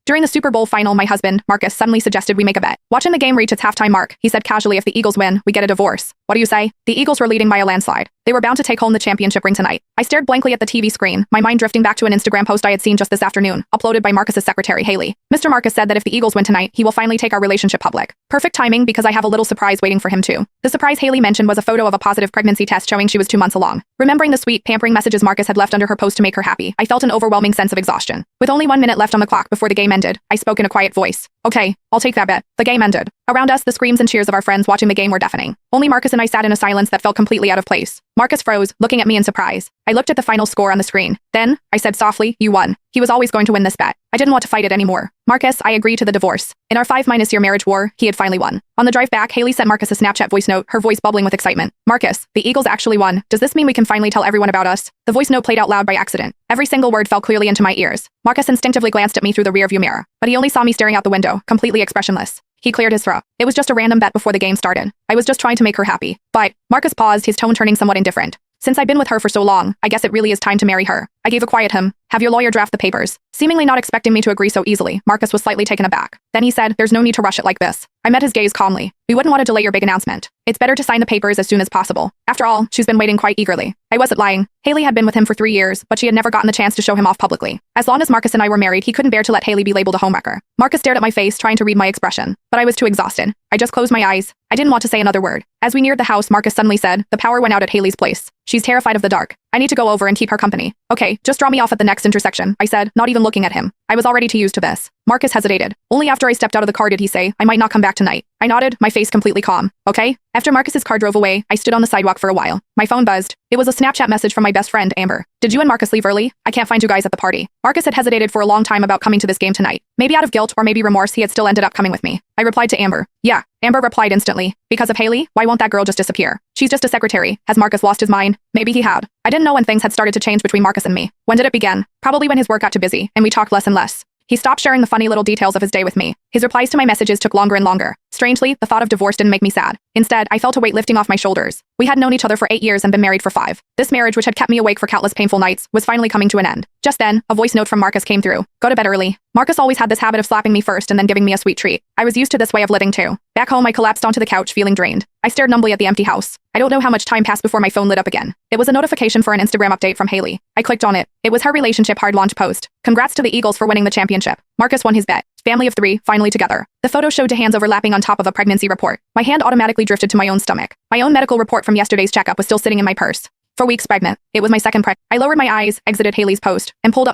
During the Super Bowl final, my husband, Marcus, suddenly suggested we make a bet. Watching the game reach its halftime mark, he said casually, if the Eagles win, we get a divorce. What do you say? The Eagles were leading by a landslide. They were bound to take home the championship ring tonight. I stared blankly at the TV screen, my mind drifting back to an Instagram post I had seen just this afternoon, uploaded by Marcus's secretary, Haley. Mr. Marcus said that if the Eagles win tonight, he will finally take our relationship public. Perfect timing because I have a little surprise waiting for him too. The surprise Haley mentioned was a photo of a positive pregnancy test showing she was 2 months along. Remembering the sweet, pampering messages Marcus had left under her post to make her happy, I felt an overwhelming sense of exhaustion. With only 1 minute left on the clock before the game ended, I spoke in a quiet voice. Okay, I'll take that bet. The game ended. Around us, the screams and cheers of our friends watching the game were deafening. Only Marcus and I sat in a silence that felt completely out of place. Marcus froze, looking at me in surprise. I looked at the final score on the screen. Then, I said softly, you won. He was always going to win this bet. I didn't want to fight it anymore. Marcus, I agree to the divorce. In our 5-year marriage war, he had finally won. On the drive back, Haley sent Marcus a Snapchat voice note, her voice bubbling with excitement. Marcus, the Eagles actually won. Does this mean we can finally tell everyone about us? The voice note played out loud by accident. Every single word fell clearly into my ears. Marcus instinctively glanced at me through the rearview mirror, but he only saw me staring out the window, completely expressionless. He cleared his throat. It was just a random bet before the game started. I was just trying to make her happy. But Marcus paused, his tone turning somewhat indifferent. Since I've been with her for so long, I guess it really is time to marry her. I gave a quiet have your lawyer draft the papers. Seemingly not expecting me to agree so easily, Marcus was slightly taken aback. Then he said, there's no need to rush it like this. I met his gaze calmly. We wouldn't want to delay your big announcement. It's better to sign the papers as soon as possible. After all, she's been waiting quite eagerly. I wasn't lying. Haley had been with him for 3 years, but she had never gotten the chance to show him off publicly. As long as Marcus and I were married, he couldn't bear to let Haley be labeled a homewrecker. Marcus stared at my face, trying to read my expression, but I was too exhausted. I just closed my eyes. I didn't want to say another word. As we neared the house, Marcus suddenly said, the power went out at Haley's place. She's terrified of the dark. I need to go over and keep her company. Okay, just draw me off at the next intersection, I said, not even looking at him. I was already too used to this. Marcus hesitated. Only after I stepped out of the car did he say, I might not come back tonight. I nodded, my face completely calm. Okay? After Marcus's car drove away, I stood on the sidewalk for a while. My phone buzzed. It was a Snapchat message from my best friend, Amber. Did you and Marcus leave early? I can't find you guys at the party. Marcus had hesitated for a long time about coming to this game tonight. Maybe out of guilt or maybe remorse, he had still ended up coming with me. I replied to Amber. Yeah. Amber replied instantly. Because of Haley? Why won't that girl just disappear? She's just a secretary. Has Marcus lost his mind? Maybe he had. I didn't know when things had started to change between Marcus and me. When did it begin? Probably when his work got too busy, and we talked less and less. He stopped sharing the funny little details of his day with me. His replies to my messages took longer and longer. Strangely, the thought of divorce didn't make me sad. Instead, I felt a weight lifting off my shoulders. We had known each other for 8 years and been married for 5. This marriage, which had kept me awake for countless painful nights, was finally coming to an end. Just then, a voice note from Marcus came through. Go to bed early. Marcus always had this habit of slapping me first and then giving me a sweet treat. I was used to this way of living too. Back home, I collapsed onto the couch, feeling drained. I stared numbly at the empty house. I don't know how much time passed before my phone lit up again. It was a notification for an Instagram update from Haley. I clicked on it. It was her relationship hard launch post. Congrats to the Eagles for winning the championship. Marcus won his bet. Family of 3, finally together. The photo showed 2 hands overlapping on top of a pregnancy report. My hand automatically drifted to my own stomach. My own medical report from yesterday's checkup was still sitting in my purse. 4 weeks pregnant. It was my second I lowered my eyes, exited Haley's post, and pulled up